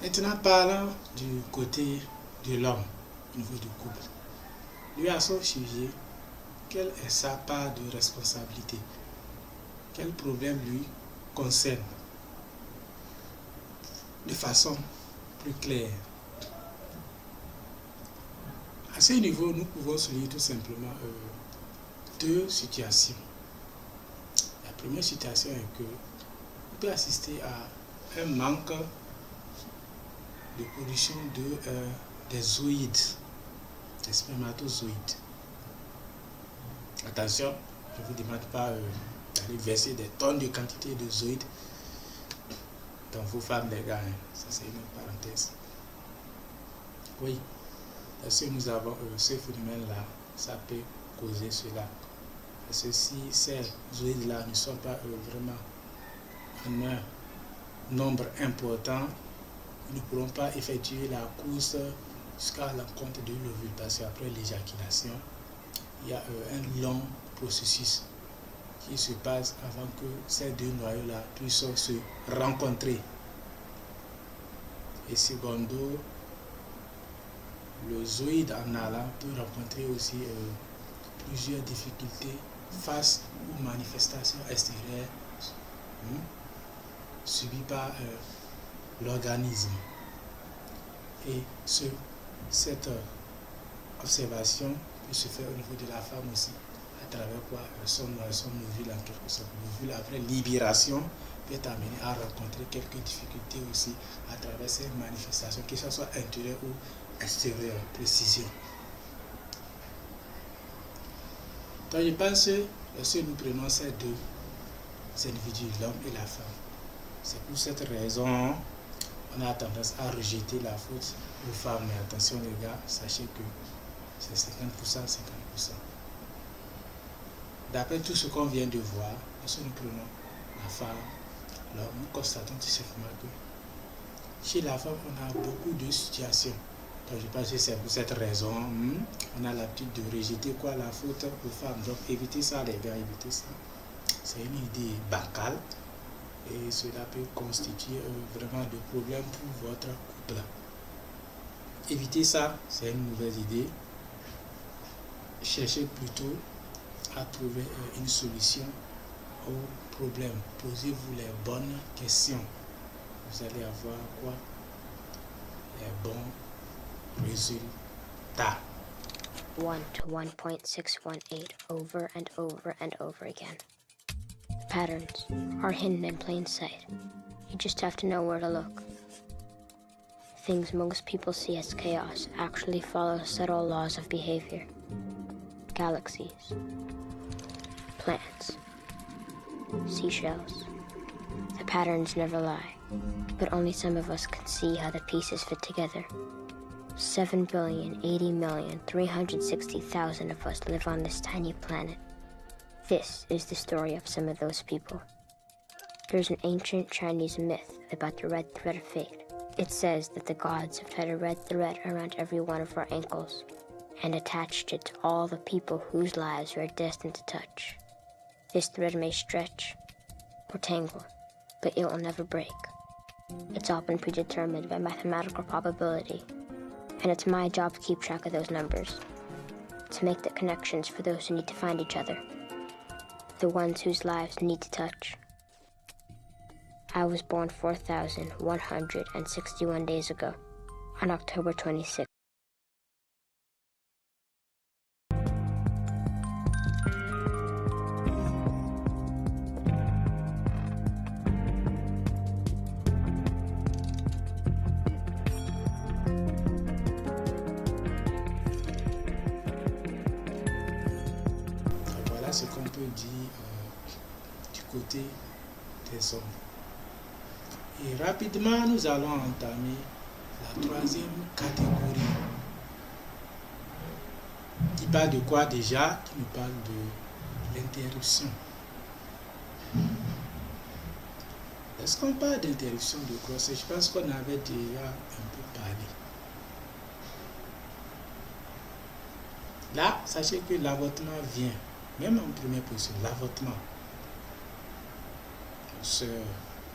Maintenant, parlant du côté de l'homme, au niveau du couple. Lui, à son sujet, quelle est sa part de responsabilité? Quel problème lui concerne? De façon plus claire. À ce niveau, nous pouvons souligner tout simplement deux situations. La première situation est que on peut assister à un manque de production des zooïdes, des spermatozoïdes. Attention, je ne vous demande pas d'aller verser des tonnes de quantité de zooïdes dans vos femmes, les gars. Ça, c'est une parenthèse. Oui, parce que nous avons ce phénomène-là, ça peut causer cela. Parce que si ces zooïdes-là ne sont pas vraiment en un nombre important, nous ne pourrons pas effectuer la course jusqu'à l'encontre de l'ovule. Parce qu'après l'éjaculation, il y a un long processus qui se passe avant que ces deux noyaux-là puissent se rencontrer. Et secondo, le zooïde en allant peut rencontrer aussi plusieurs difficultés face aux manifestations extérieures subies par l'organisme. Et cette observation peut se faire au niveau de la femme aussi, à travers quoi son ovule en quelque sorte. L'ovule après libération peut amener à rencontrer quelques difficultés aussi à travers ces manifestations, que ce soit intérieure ou extérieure, précision. Donc je pense que si nous prenons ces deux individus, l'homme et la femme, c'est pour cette raison on a tendance à rejeter la faute aux femmes. Mais attention les gars, sachez que c'est 50%, 50%. D'après tout ce qu'on vient de voir, lorsque nous prenons la femme, alors nous constatons tout simplement que chez la femme, on a beaucoup de situations. Donc je pense que c'est pour cette raison, on a l'habitude de rejeter la faute aux femmes. Donc évitez ça les gars, évitez ça. C'est une idée bancale et cela peut constituer vraiment des problèmes pour votre couple. Évitez ça, c'est une mauvaise idée. Cherchez plutôt à trouver une solution au problème. Posez-vous les bonnes questions. Vous allez avoir quoi? Les bons résultats. 1 to 1.618 over and over and over again. The patterns are hidden in plain sight. You just have to know where to look. Things most people see as chaos actually follow subtle laws of behavior. Galaxies, plants, seashells. The patterns never lie, but only some of us can see how the pieces fit together. 7,080,360,000 of us live on this tiny planet. This is the story of some of those people. There's an ancient Chinese myth about the red thread of fate. It says that the gods have tied a red thread around every one of our ankles and attached it to all the people whose lives we are destined to touch. This thread may stretch or tangle, but it will never break. It's all been predetermined by mathematical probability, and it's my job to keep track of those numbers, to make the connections for those who need to find each other, the ones whose lives need to touch. I was born 4,161 days ago, on October 26th. Voilà ce qu'on peut dire du côté des hommes. Et rapidement, nous allons entamer la troisième catégorie. Qui parle de quoi déjà? Qui nous parle de l'interruption. Est-ce qu'on parle d'interruption de grossesse? Je pense qu'on avait déjà un peu parlé. Là, sachez que l'avortement vient, même en première position, l'avortement.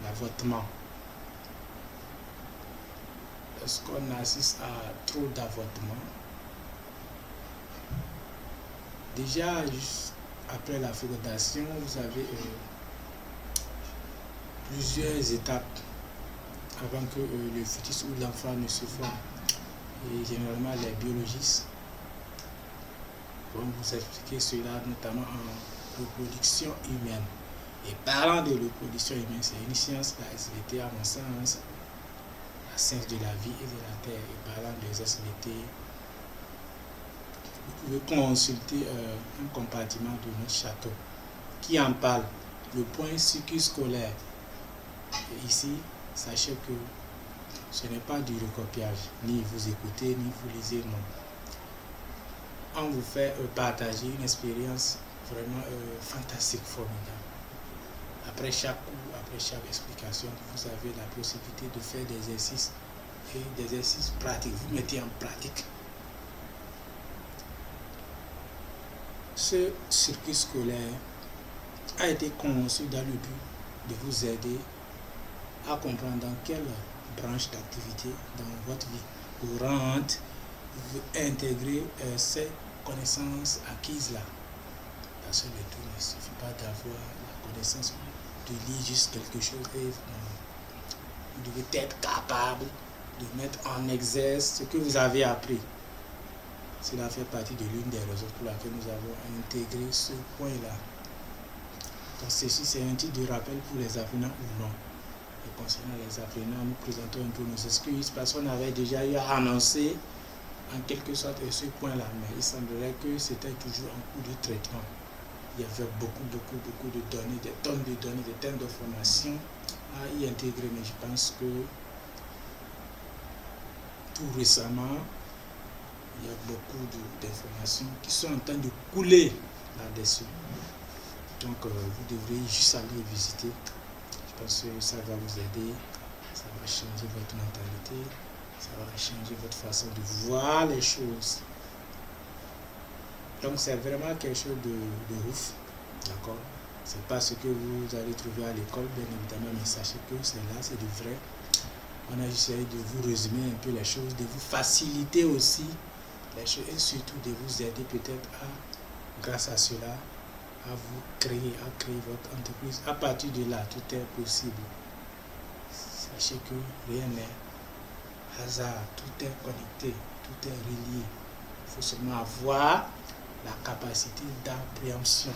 L'avortement. lorsqu'on assiste à trop d'avortements, déjà juste après la fécondation, vous avez plusieurs étapes avant que le fœtus ou l'enfant ne se forme. Et généralement, les biologistes vont vous expliquer cela, notamment en reproduction humaine. Et parlant de reproduction humaine, c'est une science, la SVT, à mon sens, la science de la vie et de la terre. Et parlant des SVT, vous pouvez consulter un compartiment de notre château qui en parle, le point circuit scolaire. Et ici, sachez que ce n'est pas du recopiage, ni vous écoutez, ni vous lisez, non. On vous fait partager une expérience vraiment fantastique, formidable. Après chaque cours, après chaque explication, vous avez la possibilité de faire des exercices et des exercices pratiques. Vous mettez en pratique. Ce circuit scolaire a été conçu dans le but de vous aider à comprendre dans quelle branche d'activité dans votre vie courante vous intégrer ces connaissances acquises là. Parce que le tout ne suffit pas d'avoir la connaissance de lire juste quelque chose et vous devez être capable de mettre en exergue ce que vous avez appris. Cela fait partie de l'une des raisons pour laquelle nous avons intégré ce point-là. Donc ceci, c'est un titre de rappel pour les apprenants ou non. Et concernant les apprenants, nous présentons un peu nos excuses parce qu'on avait déjà eu à annoncer en quelque sorte ce point-là, mais il semblerait que c'était toujours en cours de traitement. Il y avait beaucoup de données, des tonnes de données, des tonnes d'informations à y intégrer, mais je pense que tout récemment, il y a beaucoup d'informations qui sont en train de couler là-dessus. Donc, vous devrez juste aller visiter. Je pense que ça va vous aider, ça va changer votre mentalité, ça va changer votre façon de voir les choses. Donc, c'est vraiment quelque chose de ouf, d'accord? C'est pas ce que vous allez trouver à l'école, bien évidemment, mais sachez que c'est là, c'est du vrai. On a essayé de vous résumer un peu les choses, de vous faciliter aussi les choses et surtout de vous aider peut-être à, grâce à cela, à vous créer, votre entreprise. À partir de là, tout est possible. Sachez que rien n'est hasard, tout est connecté, tout est relié. Il faut seulement avoir la capacité d'appréhension.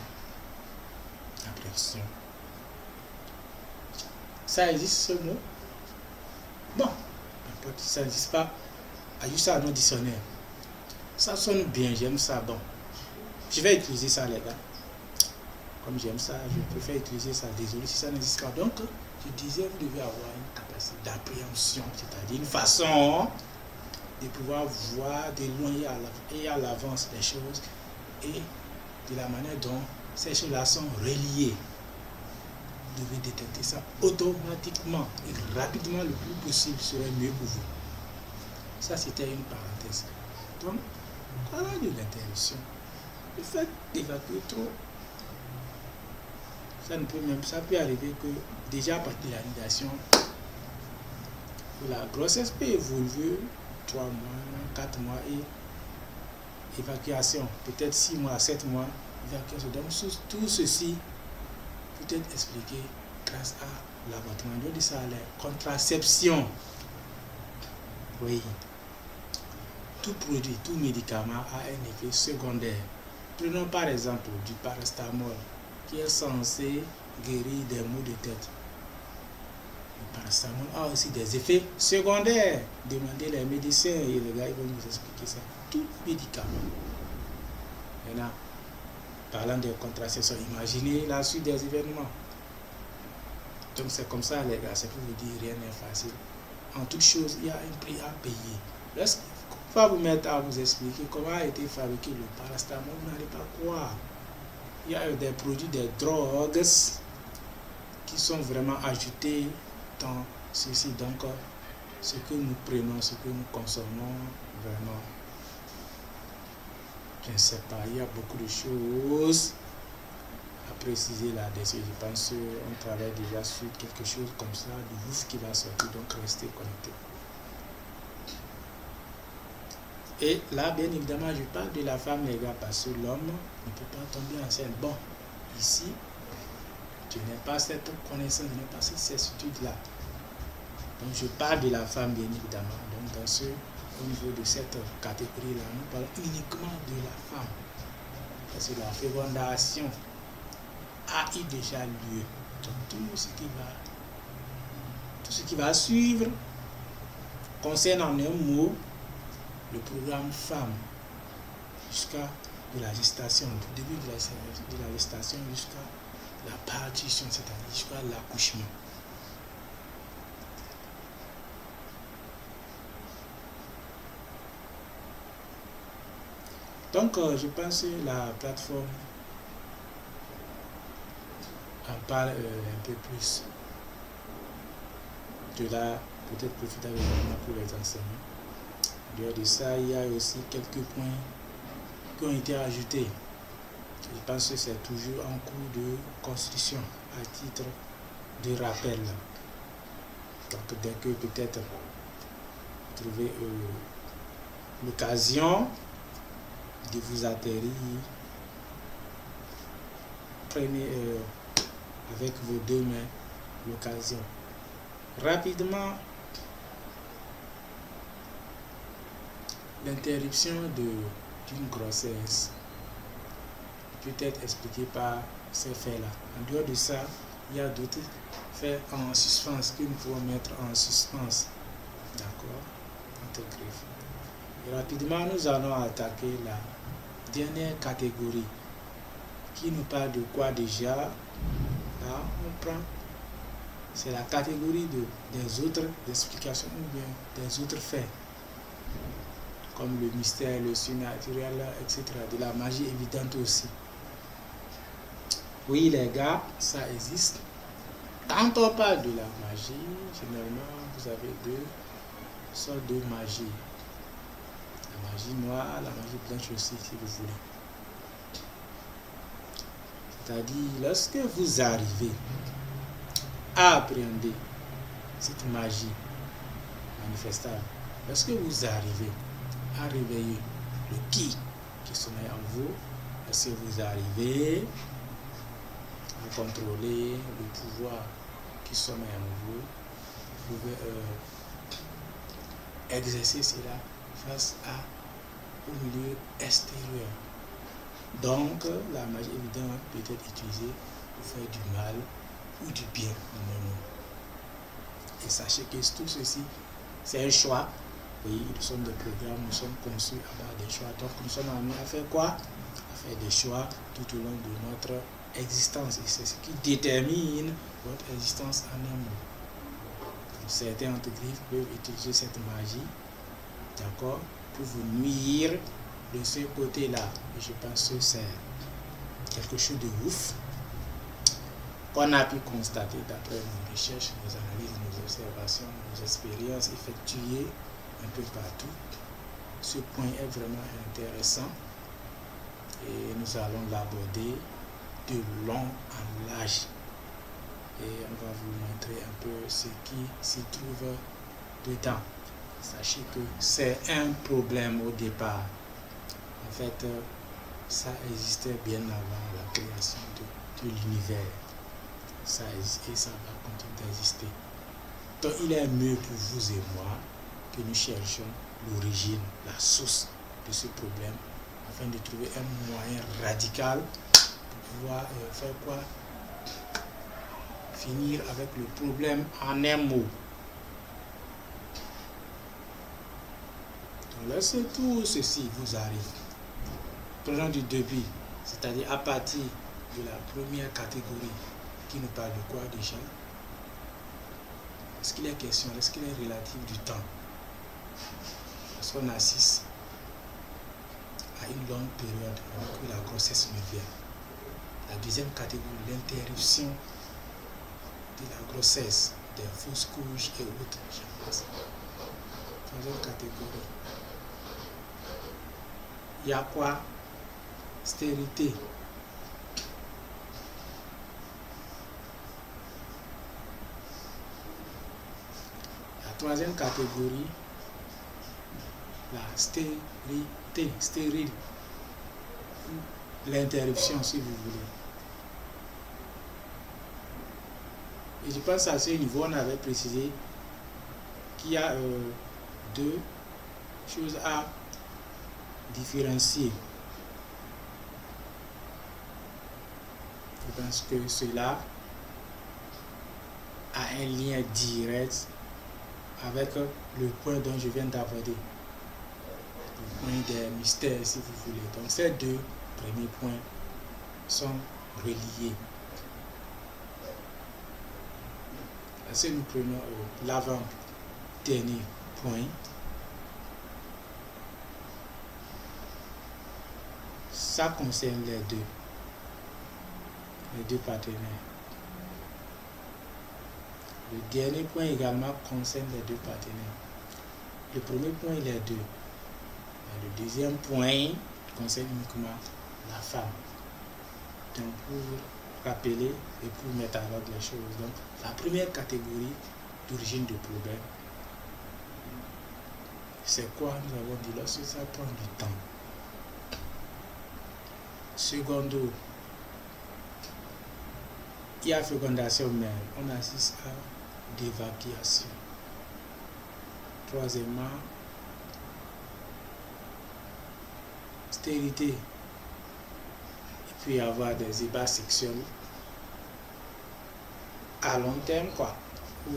Ça existe ce mot? Bon, n'importe si ça n'existe pas, ajoute ça à nos dictionnaires. Ça sonne bien, j'aime ça. Bon, je vais utiliser ça, les gars. Comme j'aime ça, je préfère utiliser ça. Désolé si ça n'existe pas. Donc, je disais, vous devez avoir une capacité d'appréhension, c'est-à-dire une façon de pouvoir voir de loin et à l'avance les choses et de la manière dont ces choses-là sont reliées. Vous devez détecter ça automatiquement et rapidement le plus possible serait mieux pour vous. Ça, c'était une parenthèse. Donc, parlant de l'interruption, le fait d'évacuer trop, ça peut arriver que déjà à partir de l'anidation, la grossesse peut évoluer 3 mois, 4 mois et évacuation, peut-être 6 mois, 7 mois, évacuation. Donc tout ceci peut être expliqué grâce à l'avortement. On dit ça, la contraception. Oui. Tout produit, tout médicament a un effet secondaire. Prenons par exemple du paracétamol qui est censé guérir des maux de tête. Le paracétamol a aussi des effets secondaires. Demandez les médecins et les gars ils vont vous expliquer ça. Tout médicament. Maintenant, parlant de contraception, imaginez la suite des événements. Donc c'est comme ça les gars, c'est pour vous dire rien n'est facile. En toute chose, il y a un prix à payer. Lorsqu'il va vous mettre à vous expliquer comment a été fabriqué le paracétamol, vous n'allez pas croire. Il y a des produits, des drogues qui sont vraiment ajoutés dans ceci. Donc, ce que nous prenons, ce que nous consommons, vraiment, je ne sais pas, il y a beaucoup de choses à préciser là-dessus. Je pense qu'on travaille déjà sur quelque chose comme ça, de ouf qui va sortir, donc restez connectés. Et là, bien évidemment, je parle de la femme, les gars, parce que l'homme ne peut pas tomber enceinte. Bon, ici, je n'ai pas cette connaissance, je n'ai pas cette certitude-là. Donc, je parle de la femme, bien évidemment. Donc, au niveau de cette catégorie-là, nous parlons uniquement de la femme. Parce que la fécondation a eu déjà lieu. Donc, tout ce qui va suivre concerne en un mot le programme femme jusqu'à de la gestation, du début de la gestation jusqu'à la partition, c'est-à-dire jusqu'à l'accouchement. Donc, je pense que la plateforme en parle un peu plus. De là, peut-être profitable pour les enseignants. Dehors de ça, il y a aussi quelques points qui ont été ajoutés. Je pense que c'est toujours en cours de construction à titre de rappel. Donc, dès que peut-être vous trouvez l'occasion de vous atterrir, prenez avec vos deux mains l'occasion. Rapidement, l'interruption d'une grossesse peut être expliquée par ces faits-là. En dehors de ça, il y a d'autres faits en suspens que nous pouvons mettre en suspens. D'accord? Entre griffes. Et rapidement, nous allons attaquer la dernière catégorie qui nous parle de quoi déjà? Là, on prend, c'est la catégorie des autres explications ou bien des autres faits, comme le mystère, le surnaturel, etc. De la magie évidente aussi. Oui, les gars, ça existe. Quand on parle de la magie, généralement, vous avez deux sortes de magie. La magie noire, la magie blanche aussi, si vous voulez. C'est-à-dire, lorsque vous arrivez à appréhender cette magie manifestable, lorsque vous arrivez à réveiller le qui sommeille en vous, lorsque vous arrivez à contrôler le pouvoir qui sommeille en vous, vous pouvez exercer cela face au milieu extérieur. Donc, la magie évidemment peut être utilisée pour faire du mal ou du bien. Et sachez que tout ceci, c'est un choix. Oui, nous sommes des programmes, nous sommes conçus à base des choix. Donc, nous sommes amenés à faire quoi? À faire des choix tout au long de notre existence. Et c'est ce qui détermine votre existence en un mot. Certains entre griffes peuvent utiliser cette magie, d'accord, pour vous nuire de ce côté-là. Et je pense que c'est quelque chose de ouf qu'on a pu constater d'après nos recherches, nos analyses, nos observations, nos expériences effectuées un peu partout. Ce point est vraiment intéressant et nous allons l'aborder de long en large. Et on va vous montrer un peu ce qui s'y trouve dedans. Sachez que c'est un problème au départ. En fait, ça existait bien avant la création de l'univers. Ça existe et ça va continuer d'exister. Donc il est mieux pour vous et moi que nous cherchions l'origine, la source de ce problème, afin de trouver un moyen radical pour pouvoir faire quoi? Finir avec le problème en un mot. Donc lorsque tout ceci vous arrive, prenons du début, c'est-à-dire à partir de la première catégorie qui nous parle de quoi déjà? Est-ce qu'il est question, est-ce qu'il est relatif du temps? Parce qu'on assiste à une longue période avant que la grossesse ne vienne. La deuxième catégorie, l'interruption de la grossesse, des fausses couches et autres. Troisième catégorie. Il y a quoi? Stérilité. La troisième catégorie, la stérilité, stérile, l'interruption si vous voulez. Et je pense à ce niveau, on avait précisé qu'il y a deux choses à différencier. Je pense que cela a un lien direct avec le point dont je viens d'aborder, le point des mystères si vous voulez. Donc ces deux premiers points sont reliés. Si nous prenons l'avant-dernier point, ça concerne les deux partenaires. Le dernier point également concerne les deux partenaires. Le premier point, les deux. Et le deuxième point concerne uniquement la femme. Donc, pour rappeler et pour mettre à l'ordre les choses. Donc, la première catégorie d'origine de problème, c'est quoi? Nous avons dit lorsque ça prend du temps. Secondo, il y a fécondation mais on assiste à d'évacuation. Troisièmement, stérilité. Il peut y avoir des ébats sexuels à long terme, quoi, ou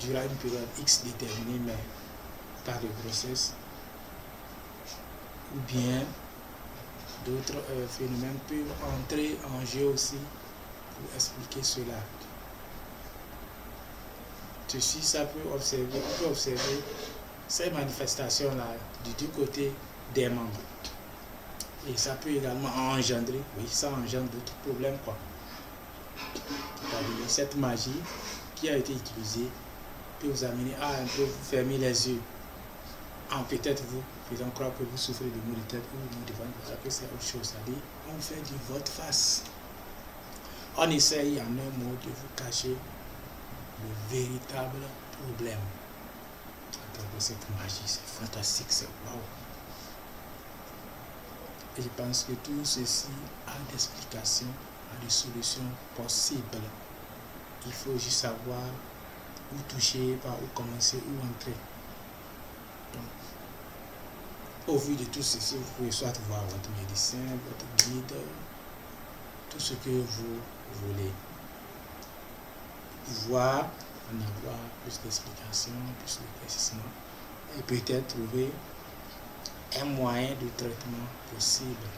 durant une période X déterminée, mais pas de grossesse, ou bien d'autres phénomènes peuvent entrer en jeu aussi pour expliquer cela. Ceci, on peut observer ces manifestations-là du côté des membres. Et ça peut également engendrer, oui, ça engendre d'autres problèmes, quoi. C'est-à-dire, cette magie qui a été utilisée peut vous amener à un peu vous fermer les yeux, en peut-être vous faisant croire que vous souffrez de maux de tête ou vous devant voir que c'est autre chose. C'est-à-dire, on fait du volte-face. On essaye en un mot de vous cacher le véritable problème. Cette magie, c'est fantastique, c'est waouh. Et je pense que tout ceci a des explications, a des solutions possibles. Il faut juste savoir où toucher, par où commencer, où entrer. Donc, au vu de tout ceci, vous pouvez soit voir votre médecin, votre guide, tout ce que vous voulez. Voir, en avoir plus d'explications, plus d'éclaircissements, et peut-être trouver un moyen de traitement possible.